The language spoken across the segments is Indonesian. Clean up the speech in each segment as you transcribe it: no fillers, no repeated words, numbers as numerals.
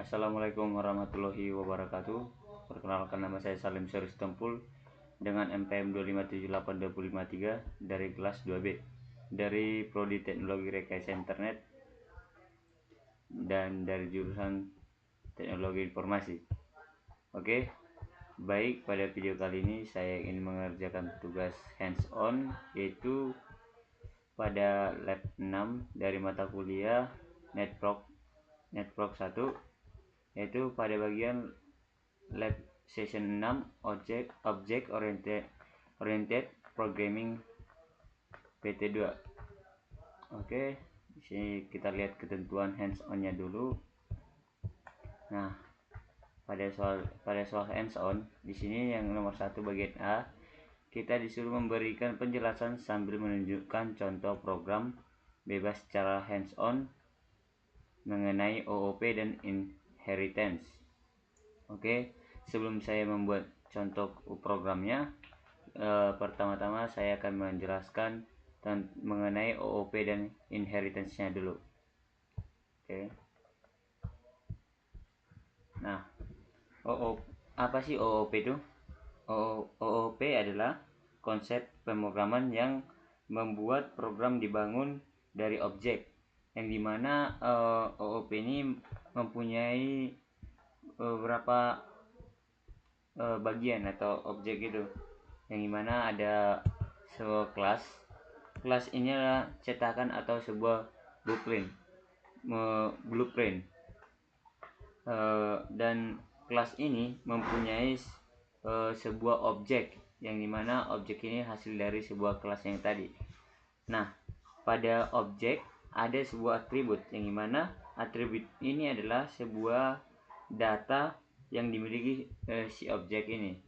Assalamualaikum warahmatullahi wabarakatuh. Perkenalkan, nama saya Salim Syarif Tempul dengan NPM 2578253 dari kelas 2B dari Prodi Teknologi Rekayasa Internet dan dari jurusan Teknologi Informasi. Oke, baik, pada video kali ini saya ingin mengerjakan tugas hands-on, yaitu pada lab 6 dari mata kuliah Network 1, yaitu pada bagian lab session 6 object oriented programming PT2. Oke, di sini kita lihat ketentuan hands-on-nya dulu. Nah, pada soal hands-on di sini yang nomor 1 bagian A, kita disuruh memberikan penjelasan sambil menunjukkan contoh program bebas secara hands-on mengenai OOP dan inheritance. Oke, sebelum saya membuat contoh programnya, pertama-tama saya akan menjelaskan mengenai OOP dan inheritance-nya dulu. Oke. Nah, apa sih OOP itu? OOP adalah konsep pemrograman yang membuat program dibangun dari objek, yang dimana OOP ini mempunyai beberapa bagian atau objek gitu, yang dimana ada sebuah kelas ini adalah cetakan atau sebuah blueprint dan kelas ini mempunyai sebuah objek, yang dimana objek ini hasil dari sebuah kelas yang tadi. Nah, pada objek ada sebuah atribut, yang dimana atribut ini adalah sebuah data yang dimiliki si objek ini,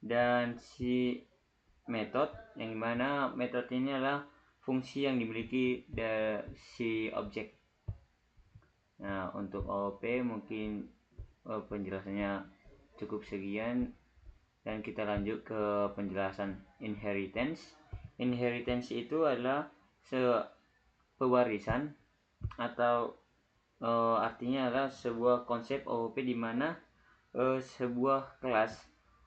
dan si metode, yang dimana metode ini adalah fungsi yang dimiliki dari si objek. Nah, untuk OOP mungkin penjelasannya cukup sekian, dan kita lanjut ke penjelasan inheritance. Inheritance itu adalah pewarisan, atau artinya adalah sebuah konsep OOP di mana sebuah kelas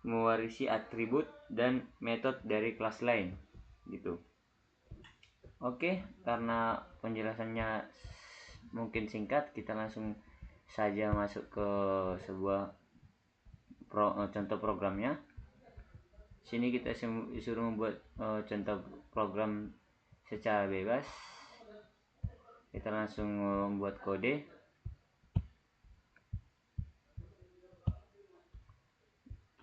mewarisi atribut dan metode dari kelas lain gitu. Oke, karena penjelasannya mungkin singkat, kita langsung saja masuk ke sebuah contoh programnya. Sini kita disuruh membuat contoh program secara bebas. Kita langsung membuat kode.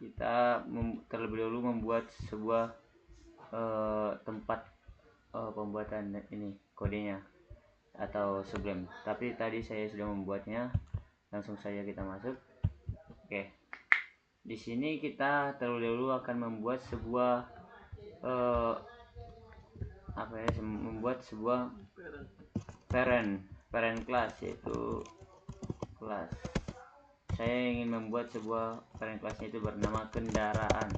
Kita terlebih dahulu membuat sebuah tempat pembuatan ini kodenya atau sebelum, tapi tadi saya sudah membuatnya. Langsung saja kita masuk. Oke, di sini kita terlebih dahulu akan membuat sebuah membuat sebuah parent class, yaitu kelas. Saya ingin membuat sebuah parent classnya itu bernama kendaraan.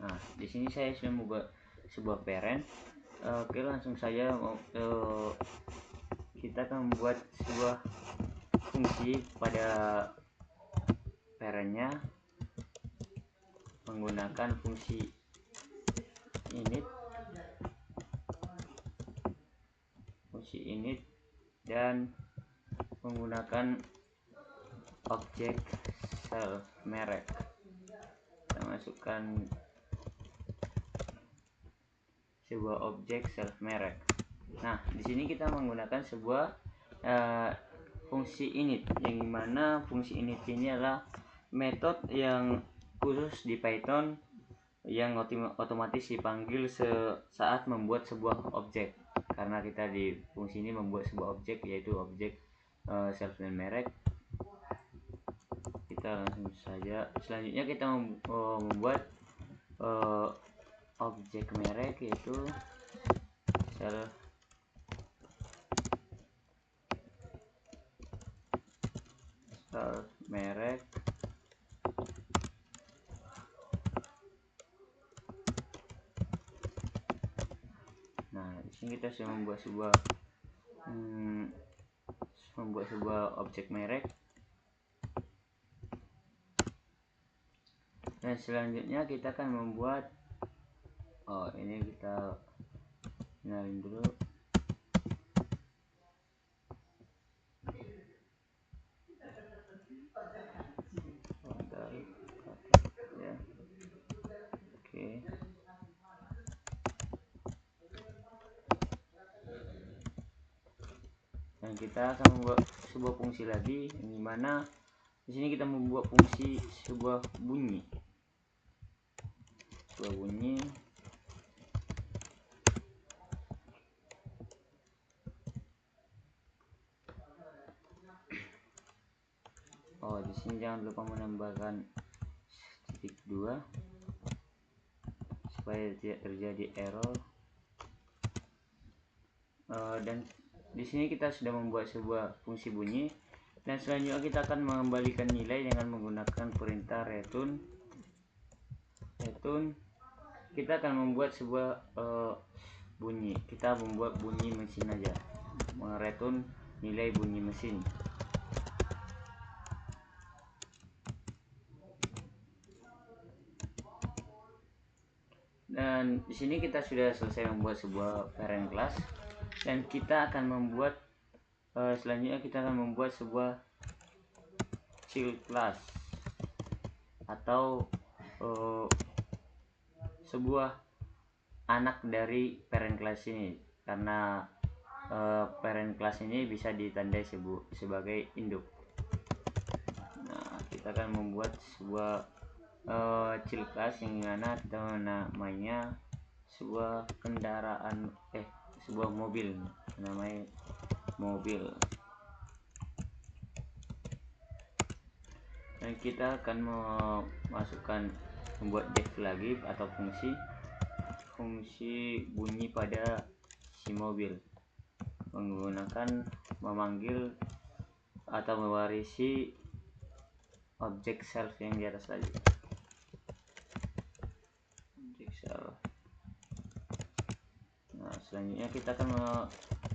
Nah, di sini saya sudah membuat sebuah parent. Oke, langsung saja kita akan membuat sebuah fungsi pada parentnya menggunakan fungsi init dan menggunakan objek self merek. Kita masukkan sebuah objek self merek. Nah, di sini kita menggunakan sebuah fungsi init, yang dimana fungsi init ini adalah metode yang khusus di Python yang otomatis dipanggil saat membuat sebuah objek, karena kita di fungsi ini membuat sebuah objek, yaitu objek self merek. Kita langsung saja, selanjutnya kita membuat objek merek, yaitu self merek sini kita sudah membuat sebuah objek merek. Dan selanjutnya kita akan membuat ini kita kenalin dulu. Ya. Oke. Dan kita akan membuat sebuah fungsi lagi, yang dimana di sini kita membuat fungsi sebuah bunyi. Di sini jangan lupa menambahkan titik 2 supaya tidak terjadi error. Dan di sini kita sudah membuat sebuah fungsi bunyi, dan selanjutnya kita akan mengembalikan nilai dengan menggunakan perintah return. Kita akan membuat sebuah bunyi. Kita membuat bunyi mesin aja, mereturn nilai bunyi mesin. Dan di sini kita sudah selesai membuat sebuah parent class, dan kita akan membuat selanjutnya kita akan membuat sebuah child class atau sebuah anak dari parent class ini, karena parent class ini bisa ditandai sebagai induk. Nah, kita akan membuat sebuah child class yang mana kita namanya sebuah kendaraan, sebuah mobil, namanya mobil. Dan kita akan membuat def lagi atau fungsi bunyi pada si mobil, menggunakan memanggil atau mewarisi objek self yang di atas tadi. Objek self. Nah, selanjutnya kita akan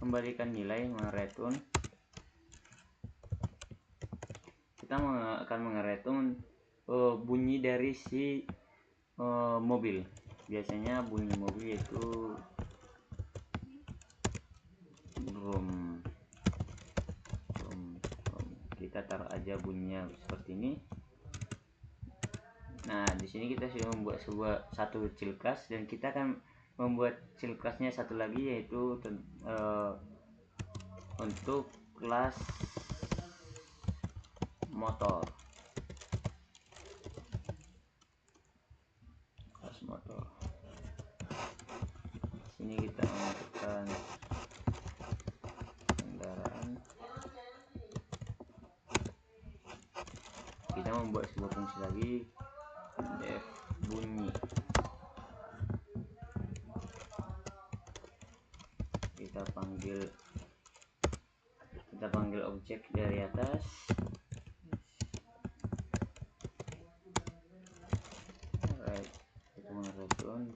mengembalikan nilai, mereturn. Kita akan mereturn bunyi dari si mobil. Biasanya bunyi mobil itu drum. Kita taruh aja bunyinya seperti ini. Nah, di sini kita sudah membuat satu child class, dan kita akan membuat child classnya satu lagi, yaitu untuk kelas motor. Sini kita masukkan kendaraan. Kita membuat sebuah fungsi lagi, def bunyi. Kita panggil objek dari atas.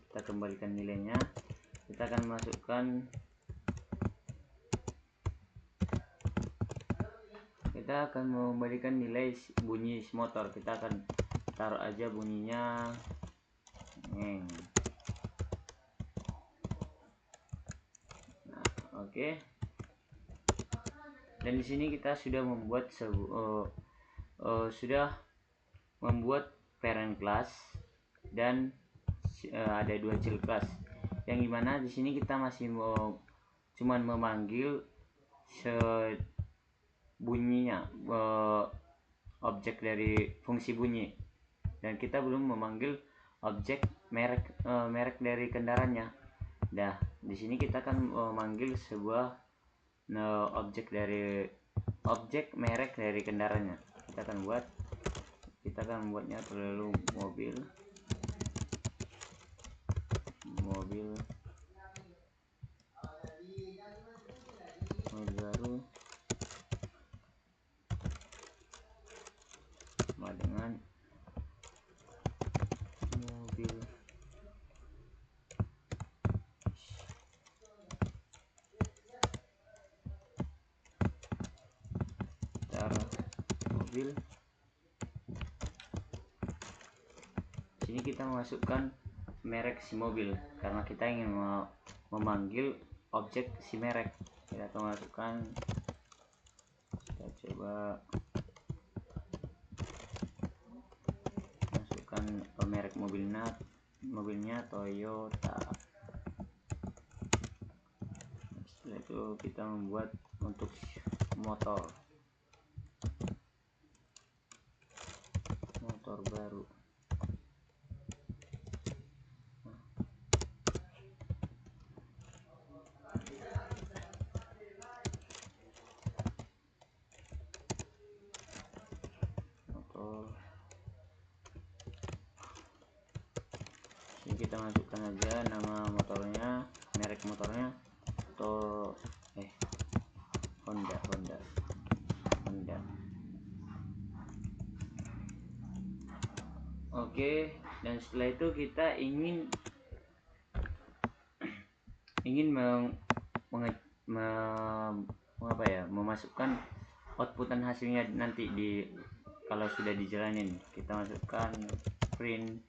Kita kembalikan nilainya. Kita akan masukkan, kita akan mengembalikan nilai bunyi motor. Kita akan taruh aja bunyinya nah, oke. Dan di sini kita sudah membuat parent class, dan ada dua child class, yang dimana di sini kita masih cuman memanggil bunyinya, objek dari fungsi bunyi, dan kita belum memanggil objek merek dari kendaraannya. Nah, di sini kita akan memanggil sebuah objek merek dari kendaraannya. Kita akan membuatnya terlalu mobil baru sama dengan mobil mobil. Sini kita masukkan merek si mobil karena kita ingin memanggil objek si merek. Kita akan masukkan, kita coba masukkan merek mobilnya Toyota. Setelah itu kita membuat untuk motor baru. Ini kita masukkan aja nama motornya, merek motornya atau Honda. Oke, dan setelah itu kita ingin memasukkan outputan hasilnya nanti kalau sudah dijalanin. Kita masukkan print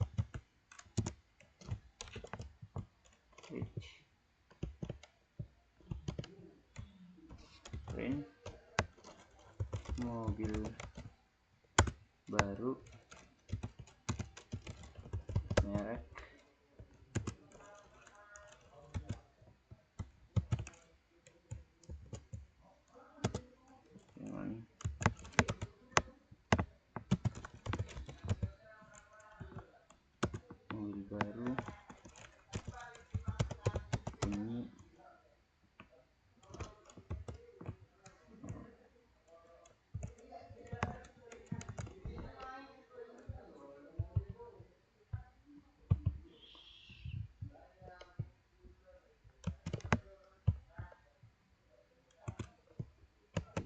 mobil baru merek dengan mobil baru ini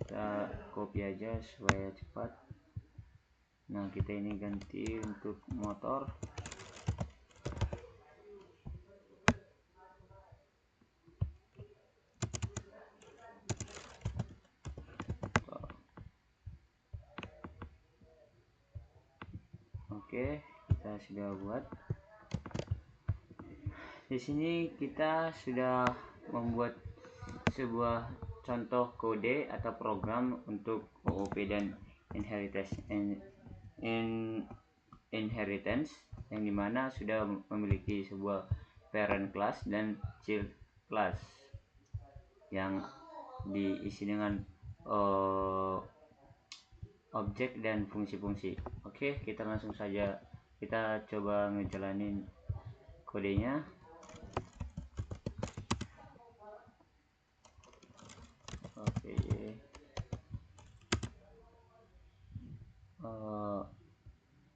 kita copy aja supaya cepat. Nah, kita ini ganti untuk motor. Oke, kita sudah buat. Di sini kita sudah membuat sebuah contoh kode atau program untuk OOP dan inheritance yang dimana sudah memiliki sebuah parent class dan child class yang diisi dengan objek dan fungsi-fungsi. Oke, kita langsung saja kita coba ngejalanin kodenya. Oke,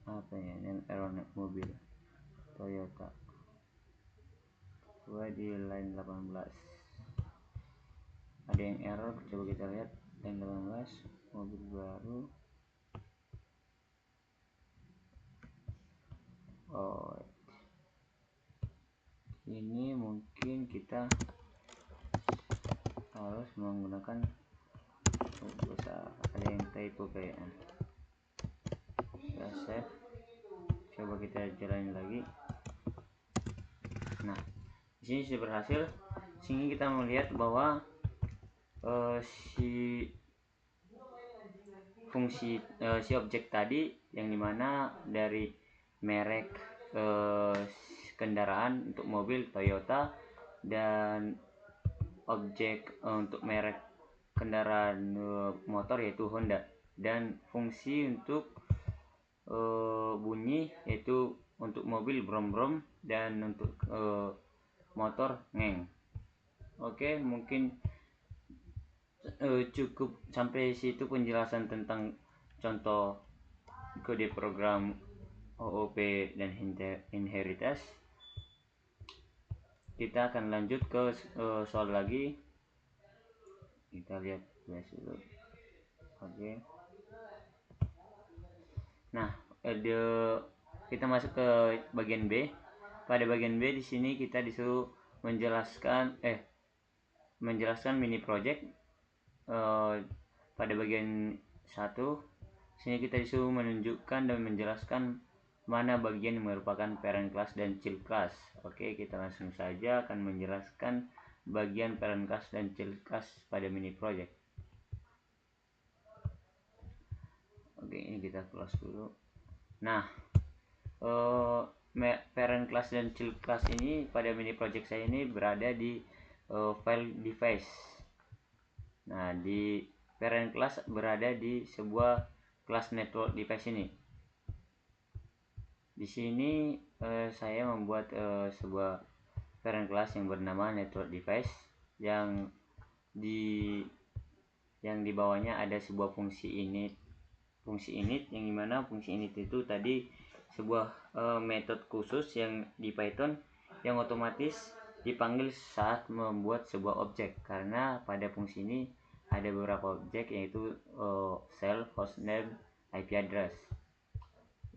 apa ya, ini error mobil Toyota. Coba di line 18 ada yang error, coba kita lihat line 18 mobil baru. Ini mungkin kita harus menggunakan ada yang typo kayaknya. Kita save, coba kita jalanin lagi. Nah, di sini sudah berhasil. Sini kita melihat bahwa si fungsi si objek tadi yang dimana dari merek kendaraan untuk mobil Toyota dan objek untuk merek kendaraan motor yaitu Honda, dan fungsi untuk bunyi yaitu untuk mobil brom-brom dan untuk motor ngeng. Oke, mungkin cukup sampai situ penjelasan tentang contoh kode program OOP dan inheritance. Kita akan lanjut ke soal lagi. Kita lihat dulu. Oke. Nah, kita masuk ke bagian B. Pada bagian B di sini kita disuruh menjelaskan mini project pada bagian 1 Sini kita disuruh menunjukkan dan menjelaskan mana bagian yang merupakan parent class dan child class. Oke, kita langsung saja akan menjelaskan bagian parent class dan child class pada mini project. Oke, ini kita close dulu. Nah, parent class dan child class ini pada mini project saya ini berada di file device. Nah, di parent class berada di sebuah kelas network device ini. Di sini saya membuat sebuah parent class yang bernama network device yang di bawahnya ada sebuah fungsi init yang dimana fungsi init itu tadi sebuah metode khusus yang di Python yang otomatis dipanggil saat membuat sebuah objek, karena pada fungsi ini ada beberapa objek yaitu self, hostname, IP address.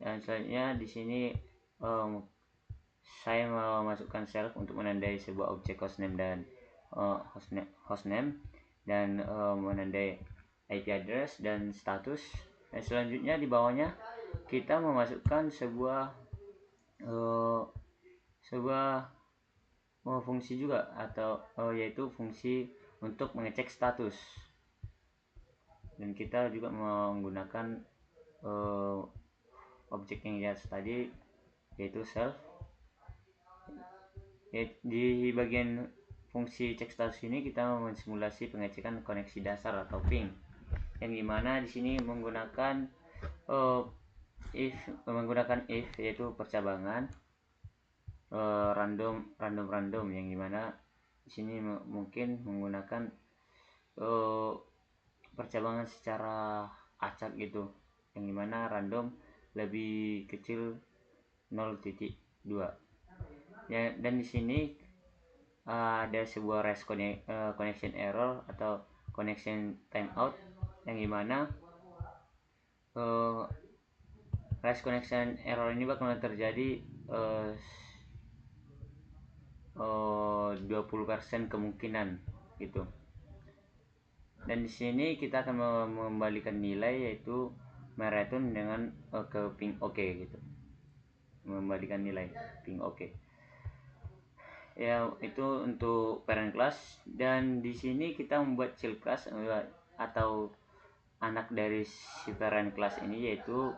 Dan selanjutnya di sini saya memasukkan self untuk menandai sebuah objek hostname dan menandai IP address dan status. Dan selanjutnya di bawahnya kita memasukkan sebuah fungsi juga, atau yaitu fungsi untuk mengecek status. Dan kita juga menggunakan objek yang di atas tadi yaitu self. Di bagian fungsi cek status ini kita mensimulasi pengecekan koneksi dasar atau ping, yang dimana di sini menggunakan if yaitu percabangan random, yang dimana di sini mungkin menggunakan percabangan secara acak gitu, yang dimana random lebih kecil 0.2 ya. Dan di sini ada sebuah REST connection error atau connection timeout, yang dimana REST connection error ini bakalan terjadi 20% kemungkinan gitu. Dan di sini kita akan mengembalikan nilai yaitu mereturn dengan ke ping oke gitu, mengembalikan nilai ping oke. Ya, itu untuk parent class. Dan di sini kita membuat child class atau anak dari si parent class ini, yaitu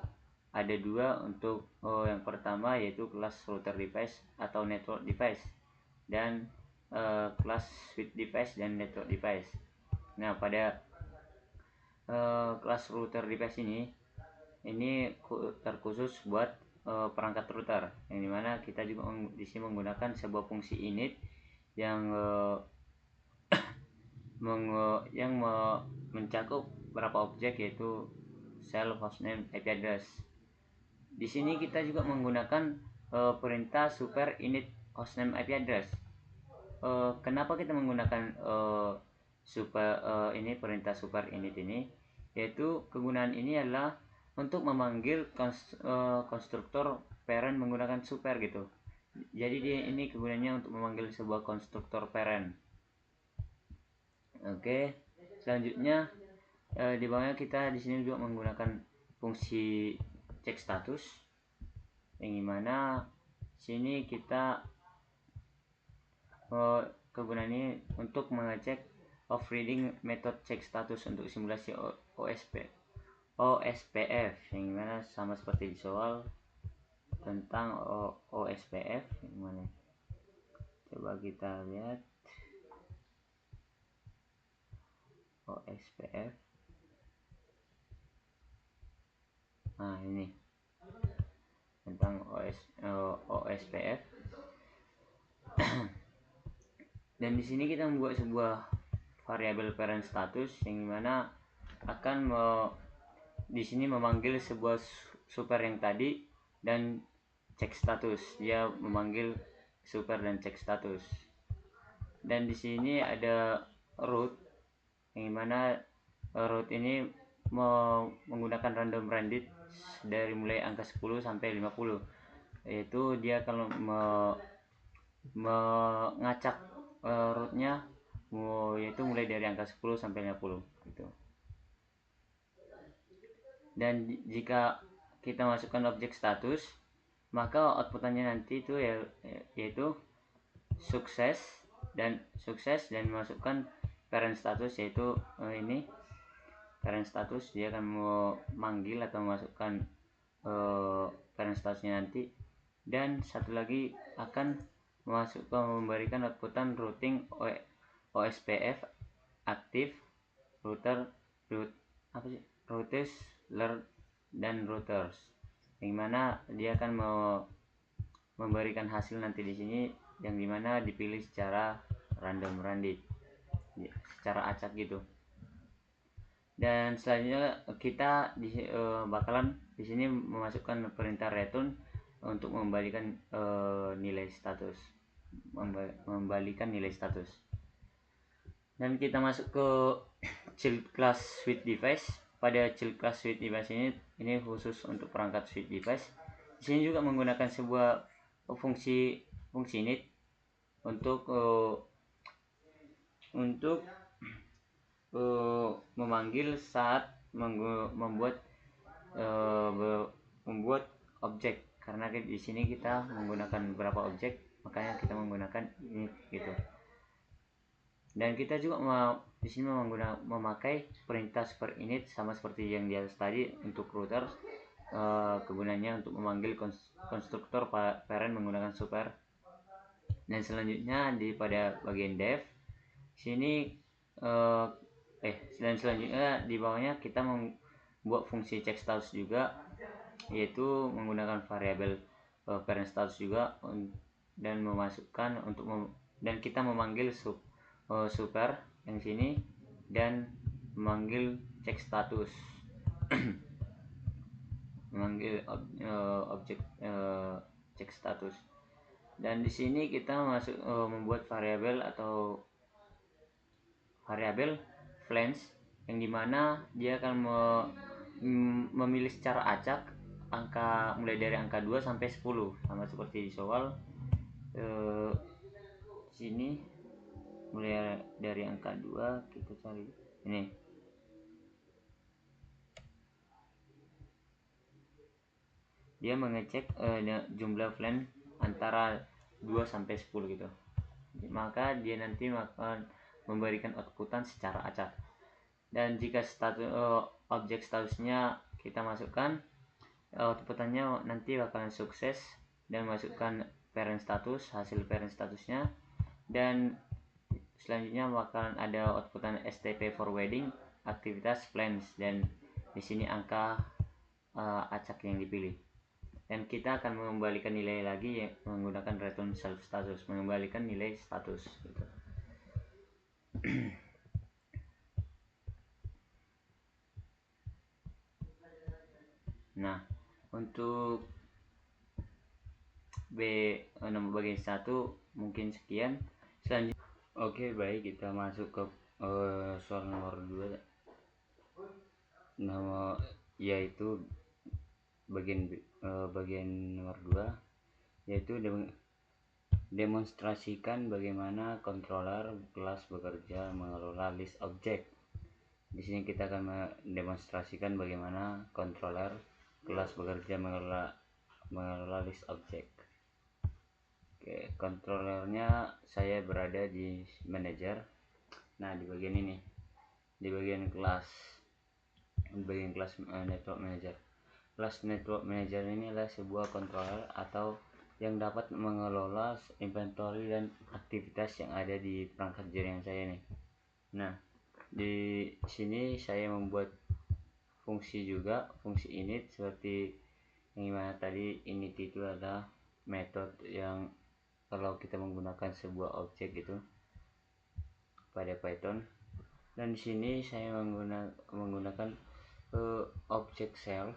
ada dua. Untuk yang pertama yaitu kelas router device atau network device, dan kelas switch device dan network device. Nah, pada kelas router device ini terkhusus buat perangkat router, yang dimana kita juga di sini menggunakan sebuah fungsi init yang mencakup beberapa objek yaitu self, hostname, IP address. Di sini kita juga menggunakan perintah super init hostname IP address. Kenapa kita menggunakan perintah super init ini? Yaitu kegunaan ini adalah untuk memanggil konstruktor parent menggunakan super gitu. Jadi ini kegunaannya untuk memanggil sebuah konstruktor parent. Oke, selanjutnya di bawahnya kita di sini juga menggunakan fungsi cek status, yang dimana sini kita kegunaan ini untuk mengecek off reading method cek status untuk simulasi OSPF, yang dimana sama seperti di soal tentang OSPF. Yang mana? Coba kita lihat OSPF. Nah, ini tentang OSPF. Dan di sini kita membuat sebuah variabel parent status, yang dimana akan di sini memanggil sebuah super yang tadi dan cek status. Dia memanggil super dan cek status. Dan di sini ada root, yang dimana root ini menggunakan random range dari mulai angka 10 sampai 50, yaitu dia kalau mengacak rootnya yaitu mulai dari angka 10 sampai 50 gitu. Dan jika kita masukkan objek status, maka outputannya nanti itu yaitu sukses dan masukkan parent status, yaitu ini parent status. Dia akan memanggil atau memasukkan parent statusnya nanti. Dan satu lagi akan memberikan outputan routing OSPF aktif router routers dan routers, yang mana dia akan memberikan hasil nanti di sini, yang dimana dipilih secara random secara acak gitu. Dan selanjutnya kita bakalan di sini memasukkan perintah return untuk membalikan nilai status, dan kita masuk ke child class switch device. Pada child class switch device ini khusus untuk perangkat switch device. Di sini juga menggunakan sebuah fungsi init untuk memanggil saat membuat objek, karena di sini kita menggunakan beberapa objek, makanya kita menggunakan ini gitu. Dan kita juga di sini memakai perintah super init sama seperti yang di atas tadi untuk router. Kegunaannya untuk memanggil konstruktor parent menggunakan super. Dan selanjutnya pada bagian dev sini dan selanjutnya di bawahnya kita membuat fungsi check status juga, yaitu menggunakan variabel parent status juga, dan memasukkan dan kita memanggil super yang sini dan memanggil check status memanggil objek check status. Dan di sini kita membuat variabel flange, yang dimana dia akan memilih secara acak angka mulai dari angka 2 sampai 10, sama seperti di soal. Sini mulai dari angka 2 kita cari ini. Dia mengecek jumlah flange antara 2 sampai 10 gitu. Maka dia nanti akan memberikan outputan secara acak. Dan jika objek statusnya kita masukkan, outputannya nanti bakalan sukses dan masukkan parent status, hasil parent statusnya. Dan selanjutnya bakalan ada outputan STP forwarding aktivitas flange, dan di sini angka acak yang dipilih. Dan kita akan mengembalikan nilai lagi menggunakan return self status, mengembalikan nilai status gitu. Nah, untuk nomor bagian 1 mungkin sekian. Selanjutnya, oke, baik, kita masuk ke soal nomor 2, yaitu bagian nomor 2, yaitu demonstrasikan bagaimana controller kelas bekerja mengelola list objek. Di sini kita akan mendemonstrasikan bagaimana controller kelas bekerja mengelola list objek. Oke, controllernya saya berada di manager. Nah, di bagian ini, di bagian kelas network manager. Kelas network manager ini adalah sebuah controller atau yang dapat mengelola inventory dan aktivitas yang ada di perangkat jaringan saya ini. Nah, di sini saya membuat fungsi init seperti yang dimana tadi. Init itu adalah metode yang kalau kita menggunakan sebuah objek gitu pada Python. Dan di sini saya menggunakan objek self,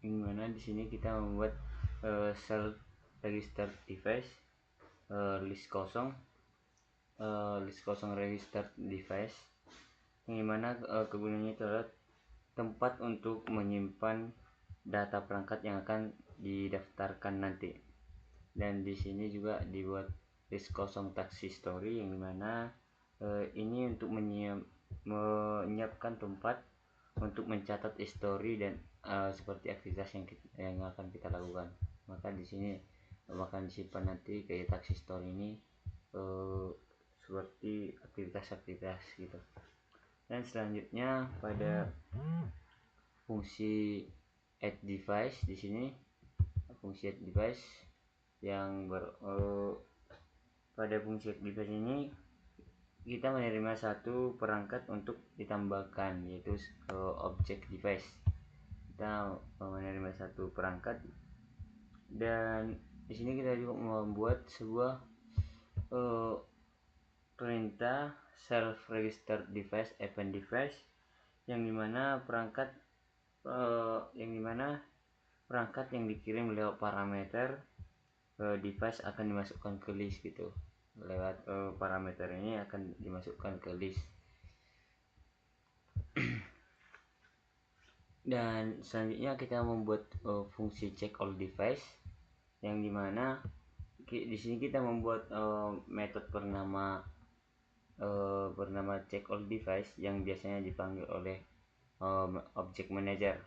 dimana di sini kita membuat self register device list kosong register device, yang dimana kegunaannya itu adalah tempat untuk menyimpan data perangkat yang akan didaftarkan nanti. Dan di sini juga dibuat list kosong task history, yang dimana ini untuk menyiapkan tempat untuk mencatat history dan seperti aktivitas yang akan kita lakukan. Maka di sini akan disimpan nanti kayak tax history ini seperti aktivitas-aktivitas gitu. Dan selanjutnya pada fungsi add device, di sini fungsi add device yang pada fungsi add device ini kita menerima satu perangkat untuk ditambahkan, yaitu object device. Kita menerima satu perangkat, dan di sini kita juga membuat sebuah perintah self register device event device, yang dimana perangkat yang dikirim lewat parameter device akan dimasukkan ke list gitu. Lewat parameter ini akan dimasukkan ke list. Dan selanjutnya kita membuat fungsi check all device, yang dimana di sini kita membuat metode bernama check all device yang biasanya dipanggil oleh object manager.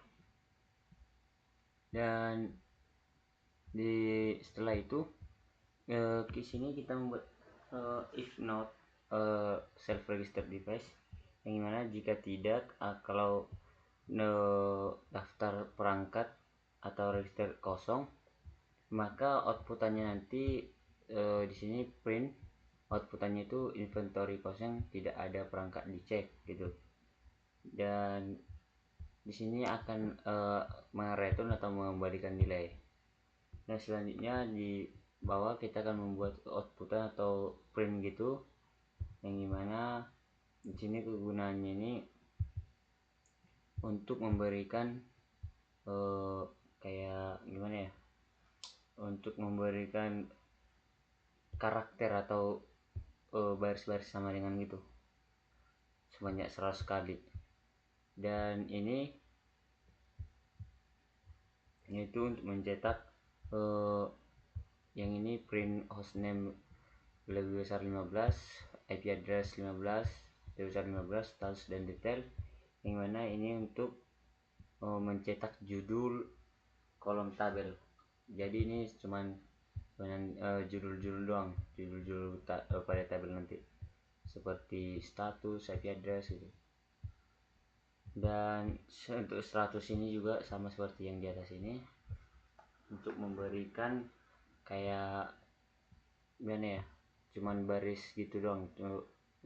Dan setelah itu di sini kita membuat if not self register device, yang dimana jika tidak kalau daftar perangkat atau register kosong, maka outputannya nanti di sini print outputannya itu inventory kosong, tidak ada perangkat dicek gitu. Dan di sini akan mereturn atau mengembalikan nilai. Nah selanjutnya di bawah kita akan membuat outputan atau print gitu, yang dimana di sini kegunaannya ini untuk memberikan kayak gimana ya, untuk memberikan karakter atau baris-baris sama dengan gitu sebanyak 100 kali. Dan ini itu untuk mencetak yang ini print hostname lebih besar 15, IP address 15, lebih besar 15, status dan detail, yang mana ini untuk mencetak judul kolom tabel. Jadi ini cuman judul-judul doang, judul-judul pada tabel nanti, seperti status, IP address gitu. Dan untuk status ini juga sama seperti yang di atas ini, untuk memberikan kayak gimana ya, cuman baris gitu doang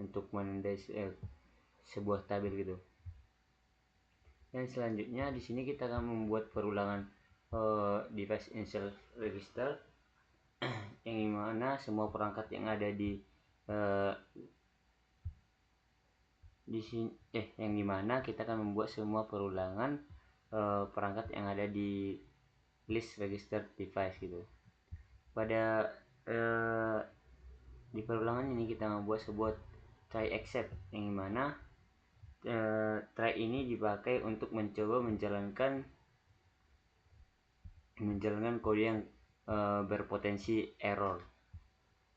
untuk menandai sebuah tabel gitu. Dan selanjutnya di sini kita akan membuat perulangan device install register, yang dimana semua perangkat yang ada di sini yang dimana kita akan membuat semua perulangan perangkat yang ada di list register device gitu. Pada di perulangan ini kita membuat sebuah try except, yang dimana try ini dipakai untuk mencoba menjalankan kode yang berpotensi error.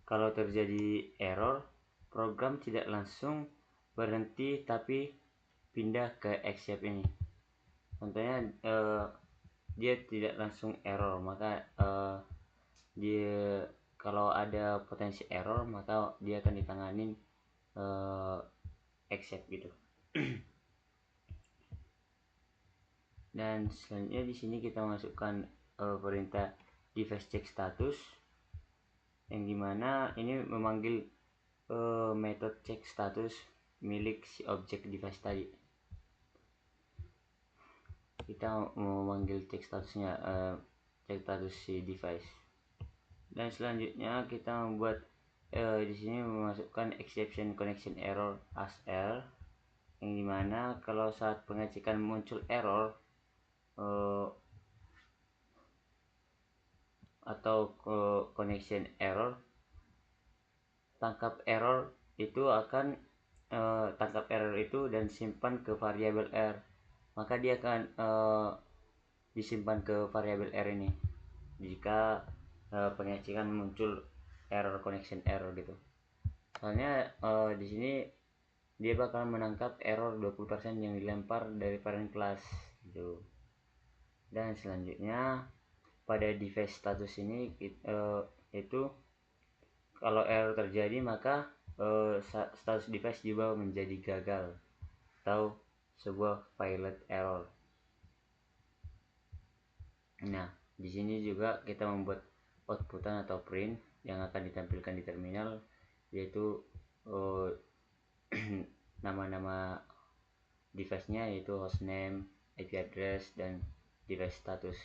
Kalau terjadi error, program tidak langsung berhenti tapi pindah ke except ini. Contohnya dia tidak langsung error, maka dia kalau ada potensi error maka dia akan ditanganin except gitu. Dan selanjutnya di sini kita masukkan perintah device check status, yang dimana ini memanggil metode check status milik si object device tadi. Kita memanggil check statusnya check status si device. Dan selanjutnya kita membuat di sini memasukkan exception connection error as L, yang dimana kalau saat pengecekan muncul error atau connection error, tangkap error itu akan tangkap error itu dan simpan ke variabel R, maka dia akan disimpan ke variabel R ini jika pengecekan muncul error connection error gitu. Soalnya di sini dia bakal menangkap error 20% yang dilempar dari parent class gitu. Dan selanjutnya pada device status ini itu kalau error terjadi maka status device juga menjadi gagal atau sebuah pilot error. Nah, di sini juga kita membuat outputan atau print yang akan ditampilkan di terminal, yaitu nama-nama device-nya, yaitu hostname, IP address, dan device status.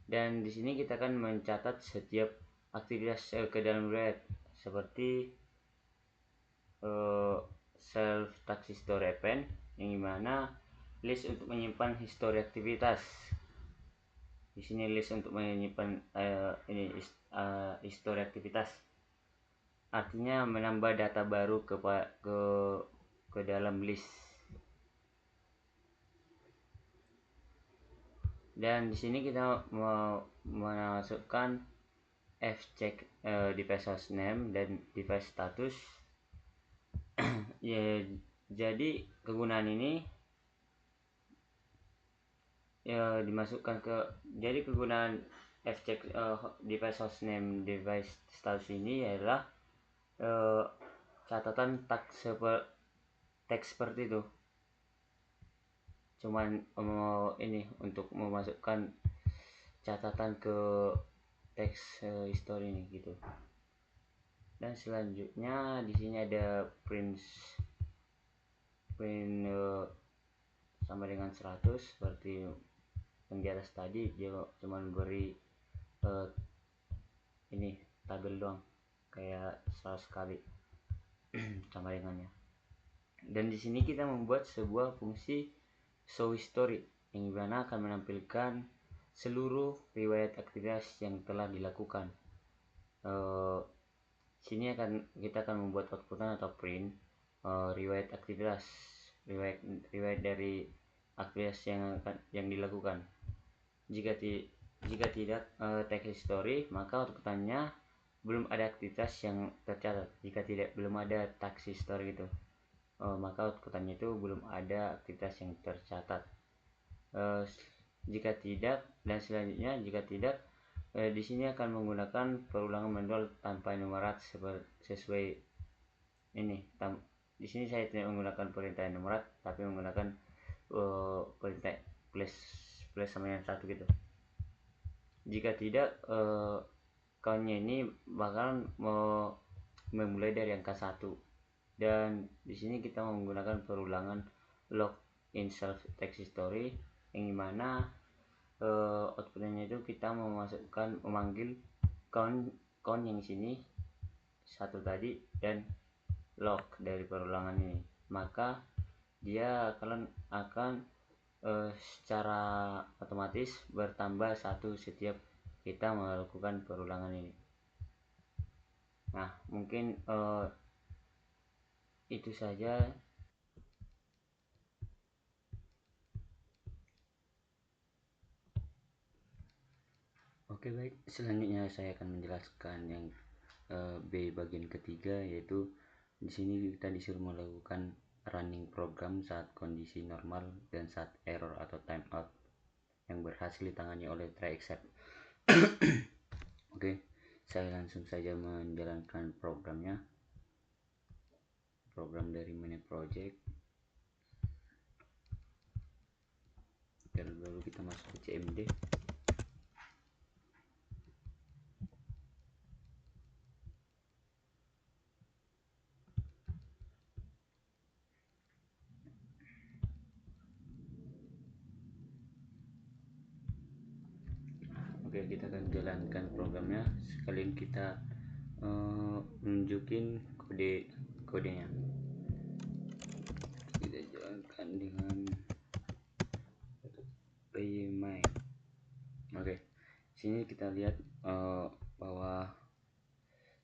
Dan di sini kita akan mencatat setiap aktivitas ke dalam red, seperti self task history event, yang dimana list untuk menyimpan histori aktivitas. Di sini list untuk menyimpan histori aktivitas, artinya menambah data baru ke dalam list. Dan di sini kita mau memasukkan fcheck device hostname dan device status. Ya, jadi kegunaan ini ya dimasukkan jadi kegunaan fcheck device hostname device status ini adalah catatan teks seperti itu, cuman ini untuk memasukkan catatan ke teks history ini gitu. Dan selanjutnya di sini ada print sama dengan 100 seperti yang di atas tadi. Dia cuman beri ini tabel doang kayak 100 kali sama dengannya. Dan di sini kita membuat sebuah fungsi show history yang dimana akan menampilkan seluruh riwayat aktivitas yang telah dilakukan. Sini kita akan membuat outputan atau print riwayat aktivitas, riwayat dari aktivitas yang dilakukan. Jika tidak text history, maka outputannya belum ada aktivitas yang tercatat. Jika belum ada task history itu, maka outputannya itu belum ada aktivitas yang tercatat. Jika tidak, dan selanjutnya jika tidak, di sini akan menggunakan perulangan manual tanpa enumerat sesuai ini. Di sini saya tidak menggunakan perintah enumerat, tapi menggunakan perintah plus sama yang satu gitu. Jika tidak, countnya ini bakalan memulai dari angka 1. Dan di sini kita menggunakan perulangan log in self text history, yang dimana outputnya itu kita memanggil count yang sini 1 tadi dan log dari perulangan ini. Maka dia akan secara otomatis bertambah 1 setiap kita melakukan perulangan ini. Nah, mungkin itu saja. Oke, baik. Selanjutnya saya akan menjelaskan yang B bagian ketiga, yaitu di sini kita disuruh melakukan running program saat kondisi normal dan saat error atau timeout yang berhasil ditangani oleh try except. Oke, saya langsung saja menjalankan programnya. Program dari manage project. Lalu kita masuk ke CMD. Oke, kita akan jalankan programnya. Sekalian kita nunjukin kodenya. Kita jalankan dengan PyMy. Oke, sini kita lihat bahwa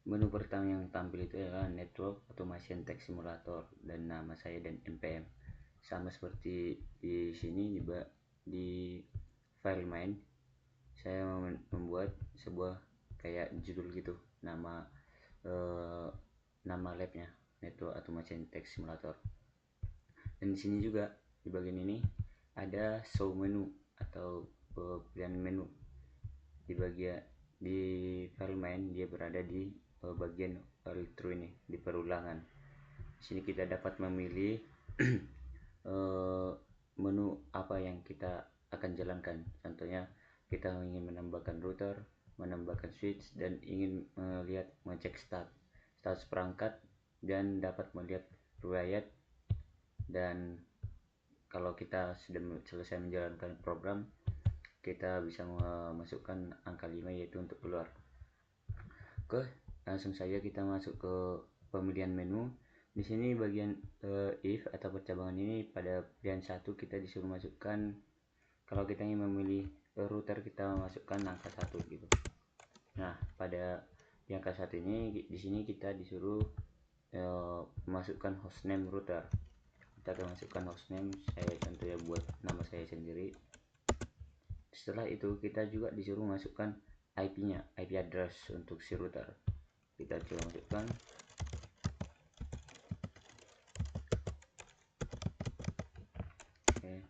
menu pertama yang tampil itu adalah Network Automation Text Simulator dan nama saya dan npm. Sama seperti di sini di file main, saya membuat sebuah kayak judul gitu, nama labnya. Network Automation Text Simulator. Dan di sini juga di bagian ini ada show menu atau pilihan menu. Di bagian di file main dia berada di bagian file through ini, di perulangan. Di sini kita dapat memilih menu apa yang kita akan jalankan. Contohnya kita ingin menambahkan router, menambahkan switch, dan ingin melihat mengecek status perangkat dan dapat melihat riwayat. Dan kalau kita sudah selesai menjalankan program, kita bisa memasukkan angka 5 yaitu untuk keluar. Oke, langsung saja kita masuk ke pemilihan menu. Di sini bagian if atau percabangan ini pada pilihan 1 kita disuruh masukkan, kalau kita ingin memilih router kita masukkan angka 1 gitu. Nah, pada yang angka 1 ini di sini kita disuruh masukkan hostname router. Kita akan masukkan hostname, saya contohnya buat nama saya sendiri. Setelah itu kita juga disuruh masukkan IP-nya, IP address untuk si router. Kita coba masukkan. Oke.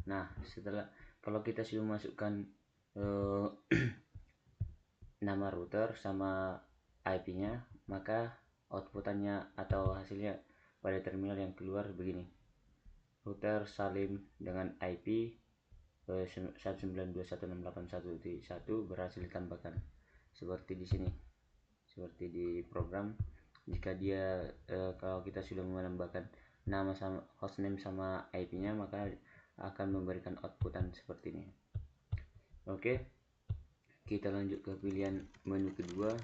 Nah, setelah kalau kita sudah masukkan nama router sama IP-nya, maka outputannya atau hasilnya pada terminal yang keluar begini. Router Salim dengan IP 192.168.1.1 berhasil ditambahkan. Seperti di sini. Seperti di program, jika dia kalau kita sudah menambahkan nama sama hostname sama IP-nya, maka akan memberikan outputan seperti ini. Oke, kita lanjut ke pilihan menu kedua.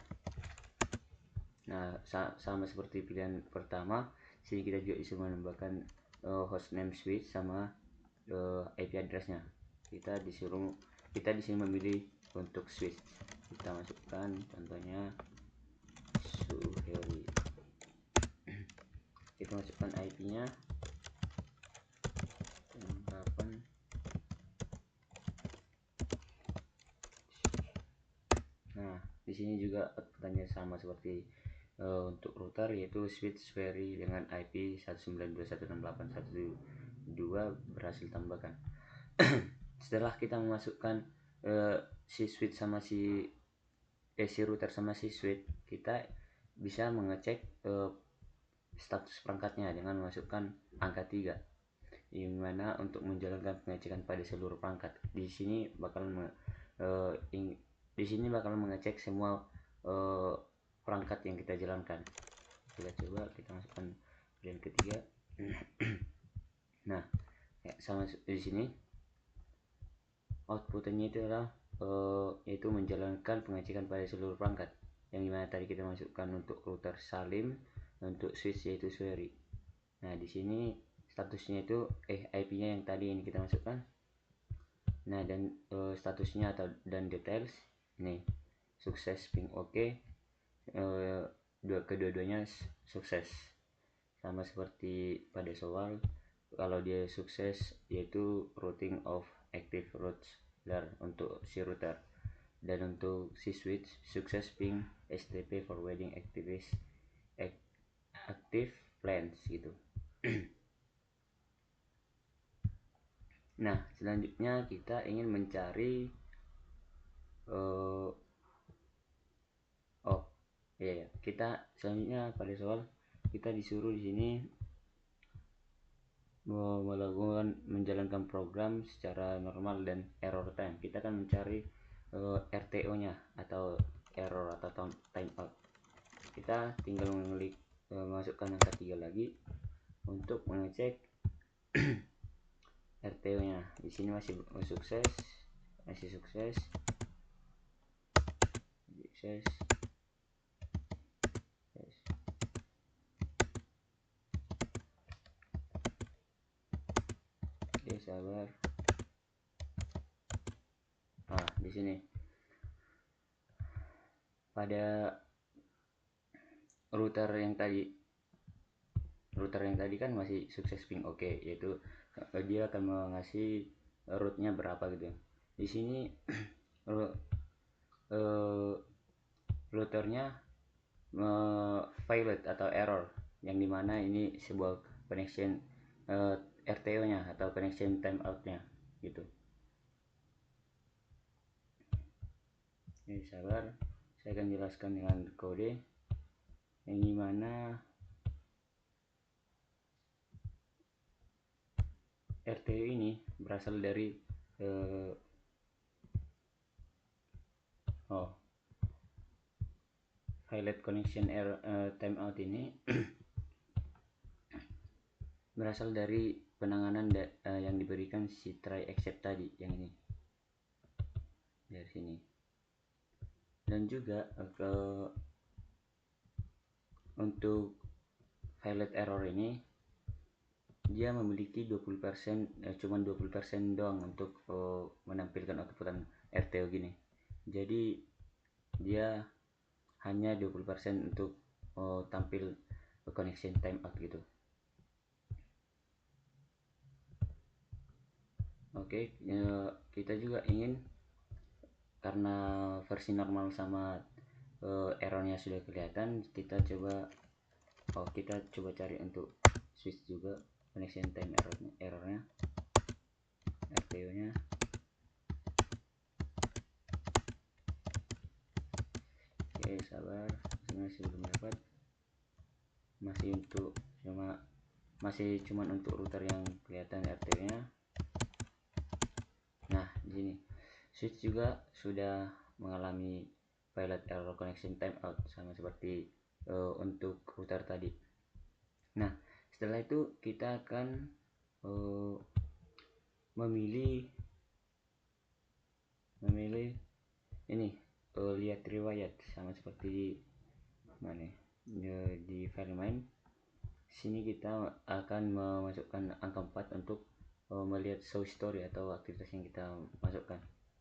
Nah, sama seperti pilihan pertama, sini kita juga bisa menambahkan hostname switch sama IP addressnya. Kita di sini memilih untuk switch. Kita masukkan contohnya Suheri. Kita masukkan IP-nya 8. Nah, di sini juga outputannya sama seperti untuk router, yaitu switch Suheri dengan IP 192.168.1.2 berhasil tambahkan. Setelah kita memasukkan si switch sama si router sama si switch, kita bisa mengecek status perangkatnya dengan memasukkan angka 3, di mana untuk menjalankan pengecekan pada seluruh perangkat. Di sini bakal mengecek semua perangkat yang kita jalankan. Kita coba kita masukkan pilihan ketiga. Nah, ya, sama di sini outputnya itu adalah yaitu menjalankan pengecekan pada seluruh perangkat, yang dimana tadi kita masukkan untuk router Salim, untuk switch yaitu Suheri. Nah, di sini statusnya itu IP-nya yang tadi ini kita masukkan. Nah, dan statusnya dan details ini sukses ping oke. Kedua-duanya sukses, sama seperti pada soal. Kalau dia sukses yaitu routing of active routes untuk si router, dan untuk si switch sukses ping STP forwarding active plans gitu. Nah, selanjutnya kita ingin mencari kita selanjutnya pada soal kita disuruh di sini menjalankan program secara normal dan error time. Kita akan mencari RTO nya atau error atau time out. Kita tinggal mengklik masukkan angka 3 lagi untuk mengecek RTO nya. Di sini masih sukses. Oke, sabar. Nah, di sini pada router yang tadi kan masih sukses ping oke, yaitu dia akan mengasih rootnya berapa gitu. Di sini routernya failed atau error. yang dimana ini sebuah connection RTO nya atau connection timeout nya gitu. Ini sabar, saya akan jelaskan dengan kode yang dimana RTO ini berasal dari highlight connection timeout ini berasal dari penanganan yang diberikan si try except tadi, yang ini dari sini. Dan juga untuk highlight error ini dia memiliki 20%, cuman 20% doang untuk menampilkan outputan RTO gini. Jadi dia hanya 20% untuk tampil connection timeout gitu. Oke, kita juga ingin, karena versi normal sama errornya sudah kelihatan, kita coba cari untuk switch juga connection time errornya RTO nya. Oke, sabar, masih belum dapat, masih cuman untuk router yang kelihatan RTO nya. Nah, di sini switch juga sudah mengalami pilot error connection timeout sama seperti untuk router tadi. Nah, setelah itu kita akan memilih ini, lihat riwayat sama seperti mana di file main. Sini kita akan memasukkan angka 4 untuk melihat show story atau aktivitas yang kita masukkan,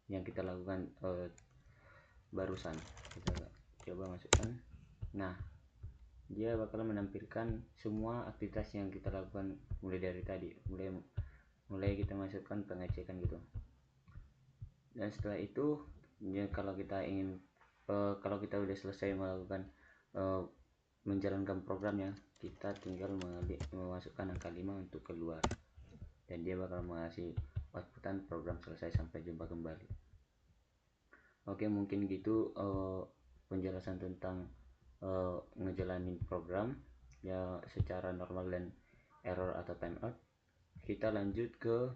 yang kita lakukan barusan. Kita coba masukkan. Nah, dia bakal menampilkan semua aktivitas yang kita lakukan mulai dari tadi, mulai kita masukkan pengecekan gitu. Dan setelah itu ya, kalau kita ingin kalau kita udah selesai melakukan menjalankan programnya, kita tinggal memasukkan angka 5 untuk keluar, dan dia bakal mengasih outputan program selesai, sampai jumpa kembali. Oke, mungkin gitu penjelasan tentang ngejalanin program ya secara normal dan error atau timeout. Kita lanjut ke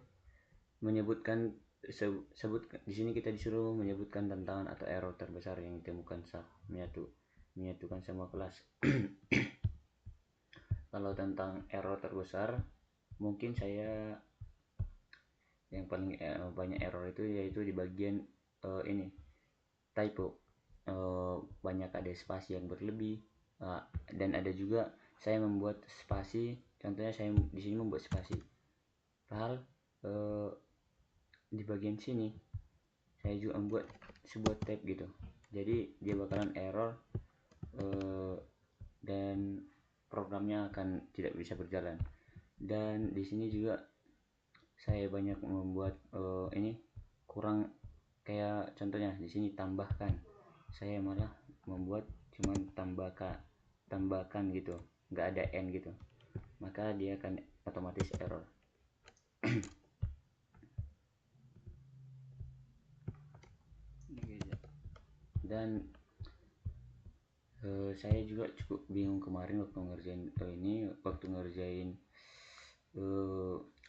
menyebutkan di sini kita disuruh menyebutkan tantangan atau error terbesar yang ditemukan saat menyatukan semua kelas. Kalau tentang error terbesar, mungkin saya yang paling banyak error itu yaitu di bagian ini typo. Banyak ada spasi yang berlebih, dan ada juga saya membuat spasi, contohnya saya di sini membuat spasi, padahal di bagian sini saya juga membuat sebuah tab gitu, jadi dia bakalan error dan programnya akan tidak bisa berjalan. Dan di sini juga saya banyak membuat ini kurang, kayak contohnya di sini tambahkan, saya malah membuat cuman tambahkan gitu, nggak ada n gitu, maka dia akan otomatis error. Dan saya juga cukup bingung kemarin waktu ngerjain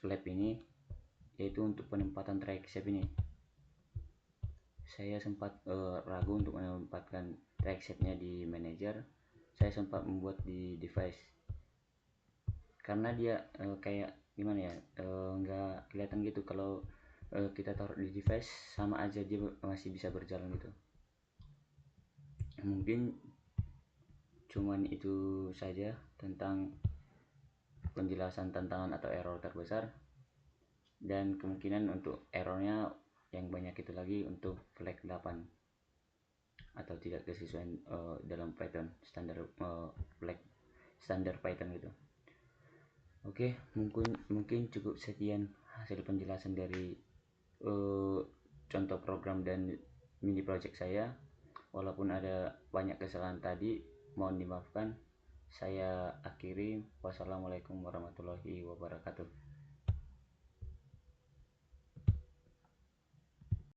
lab ini, yaitu untuk penempatan track shape ini. Saya sempat ragu untuk menempatkan track shape-nya di manager. Saya sempat membuat di device, karena dia kayak gimana ya, nggak kelihatan gitu kalau kita taruh di device, sama aja dia masih bisa berjalan gitu. Mungkin cuman itu saja tentang penjelasan tantangan atau error terbesar, dan kemungkinan untuk errornya yang banyak itu lagi untuk flag 8 atau tidak kesesuaian dalam Python flag standar Python gitu. Oke, mungkin cukup sekian hasil penjelasan dari contoh program dan mini project saya. Walaupun ada banyak kesalahan tadi, mohon dimaafkan. Saya akhiri. Wassalamualaikum warahmatullahi wabarakatuh.